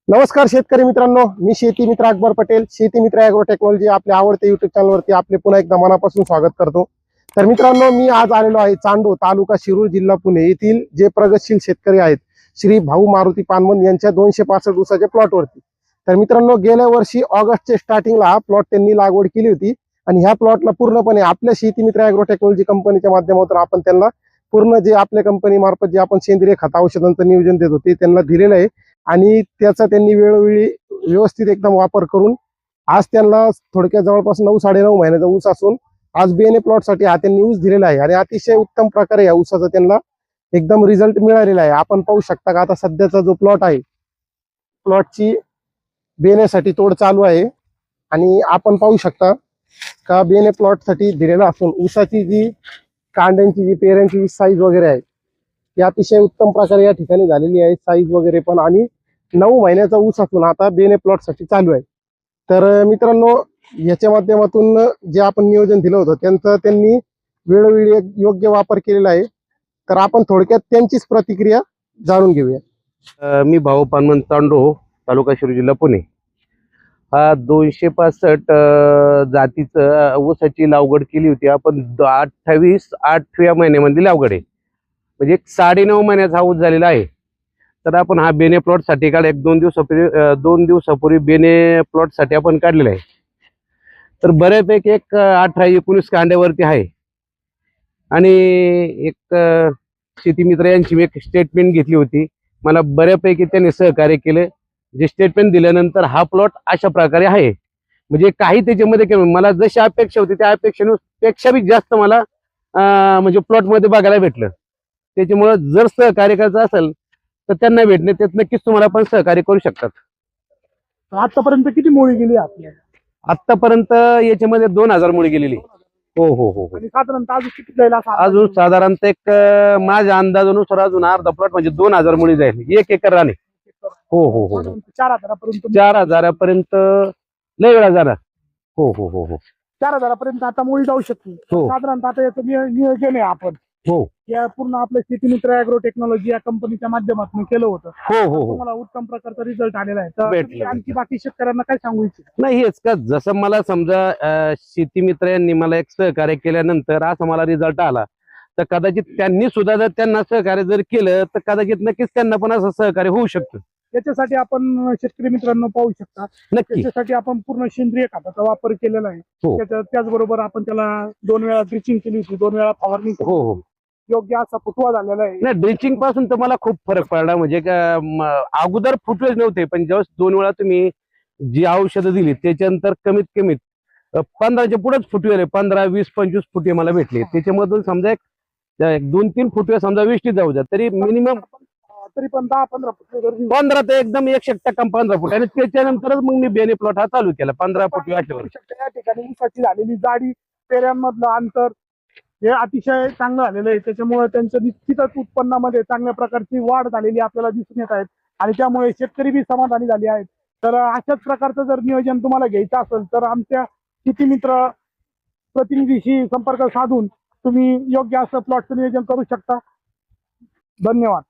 नमस्कार शेतकरी मित्रांनो, मी शेती मित्र अकबर पटेल, शेती मित्र ॲग्रो टेक्नॉलॉजी आपल्या आवडत्या युट्यूब चॅनलवरती आपले पुन्हा एकदा मनापासून स्वागत करतो। तर मित्रांनो, मी आज आलेलो आहे चांडो तालुका शिरूर जिल्हा पुणे येथील जे प्रगतशील शेतकरी आहेत श्री भाऊ मारुती पानमन यांच्या 265 ऊसाच्या प्लॉटवरती। तर मित्रांनो, गेल्या वर्षी ऑगस्टच्या स्टार्टिंगला हा प्लॉट त्यांनी लागवड केली होती आणि ह्या प्लॉटला पूर्णपणे आपल्या शेती मित्र ॲग्रो टेक्नॉलॉजी कंपनीच्या माध्यमातून आपण त्यांना पूर्ण जे आपल्या कंपनी मार्फत जे आपण सेंद्रिय खत औषधांचं नियोजन देत होते त्यांना दिलेलं आहे आणि त्याचा त्यांनी वेळोवेळी व्यवस्थित एकदम वापर करून आज त्यांना थोडक्यात जवळपास 9-9.5 महिन्याचा ऊस असून आज बियाणे प्लॉटसाठी हा त्यांनी ऊस दिलेला आहे आणि अतिशय उत्तम प्रकारे या ऊसाचा त्यांना एकदम रिझल्ट मिळालेला आहे। आपण पाहू शकता का आता सध्याचा जो प्लॉट आहे प्लॉटची बियाण्यासाठी तोड चालू आहे आणि आपण पाहू शकता का बियाणे प्लॉटसाठी दिलेला असून ऊसाची जी कांड्यांची जी पेऱ्यांची साईज वगैरे आहे ती अतिशय उत्तम प्रकारे या ठिकाणी झालेली आहे, साईज वगैरे पण, आणि 9 महिन्याचा ऊस असून आता बियाणे प्लॉटसाठी चालू आहे। तर मित्रांनो, याच्या माध्यमातून जे आपण नियोजन दिलं होतं त्यांचं त्यांनी वेळोवेळी योग्य वापर केलेला आहे। तर आपण थोडक्यात त्यांचीच प्रतिक्रिया जाणून घेऊया। मी भाऊ पानमन चांडो तालुका शिरूर जिल्हा पुणे हा 265 जातीचं ऊसाची लागवड केली होती आपण 8व्या महिन्यामध्ये लागवड आहे, म्हणजे 9.5 महिन्याचा हा ऊस झालेला आहे। तर आपण हा बेने प्लॉट साठी काढला 2 दिवसापूर्वी बेने प्लॉट साठी आपण काढलेला आहे। तर बऱ्यापैकी एक 18-19 कांड्यावरती आहे आणि एक शेती मित्र यांची मी एक स्टेटमेंट घेतली होती, मला बऱ्यापैकी त्यांनी सहकार्य केले। जे स्टेटमेंट दिल्यानंतर हा प्लॉट अशा प्रकारे आहे, म्हणजे काही त्याच्यामध्ये मला जशी अपेक्षा होती त्या अपेक्षेपेक्षा बी जास्त मला म्हणजे प्लॉट मध्ये बघायला भेटलं। त्याच्यामुळे जर सहकार्य करायचं असेल तर त्यांना भेटणे त्यात नक्कीच तुम्हाला पण सहकार्य करू शकतात। आतापर्यंत किती मुळी गेली आपल्याला? आतापर्यंत याच्यामध्ये 2000 मुळी गेलेली। हो हो हो, आणि साधारणतः अजून किती जाईल अजून साधारणतः एक माझ्या अंदाजानुसार अजून अर्धा प्लॉट म्हणजे 2000 मुळी जाईल, 1 एकर राणे। हो हो हो, 4000 पर्यंत लय वेळा झाला। हो हो हो हो, 4000 पर्यंत आता मुळी जाऊ शकते। साधारणतः आता याचं नियोजन आहे आपण हो या पूर्ण आपल्या शेती मित्र ॲग्रो टेक्नॉलॉजी या कंपनीच्या माध्यमातून केलं होतं। हो हो हो, तुम्हाला उत्तम प्रकारचा रिझल्ट आलेला आहे। तर भेटलं, तुम्ही आणखी बाकी शेतकऱ्यांना काय सांगू इच्छिता? नाही हेच का, जसं मला समजा शेती मित्र यांनी मला एक सहकार्य केल्यानंतर असा मला रिझल्ट आला, तर कदाचित त्यांनी सुद्धा जर त्यांना सहकार्य जर केलं तर कदाचित नक्कीच त्यांना पण असं सहकार्य होऊ शकतं। याच्यासाठी आपण शेतकरी मित्रांनो पाहू शकता, नक्की त्याच्यासाठी आपण पूर्ण सेंद्रिय खताचा वापर केलेला आहे। हो. त्याचबरोबर आपण त्याला 2 वेळा ड्रिचिंग केली होती, 2 वेळा फवारणी केली हो होती। हो, योग्य असा फुटवा झालेला आहे। नाही ड्रिचिंग पासून तर मला खूप फरक पडला, म्हणजे अगोदर फुटवेच नव्हते, पण ज्यावेळेस 2 वेळा तुम्ही जी औषधं दिली त्याच्यानंतर कमीत कमीत 15च्या पुढेच फुटवे, 15, 20, 25 फुटवे मला भेटले। त्याच्यामधून समजा एक 2-3 फुटवे समजा 20 जाऊ द्या तरी मिनिमम तरी पण 10-15 फुटवे 15 ते एकदम 100% 15 फूट, आणि त्याच्यानंतरच मग मी बेने प्लॉट हा चालू केला 15 फुटवे असल्यावर। या ठिकाणी ऊसाची झालेली जाडी, पेऱ्यांमधलं अंतर हे अतिशय चांगलं झालेलं आहे। त्याच्यामुळे त्यांचं निश्चितच उत्पन्नामध्ये चांगल्या प्रकारची वाढ झालेली आपल्याला दिसून येत आहे आणि त्यामुळे शेतकरी बी समाधानी झाले आहेत। तर अशाच प्रकारचं जर नियोजन तुम्हाला घ्यायचं असेल तर आमच्या शेती मित्र प्रतिनिधीशी संपर्क साधून तुम्ही योग्य असं प्लॉटचं नियोजन करू शकता। धन्यवाद।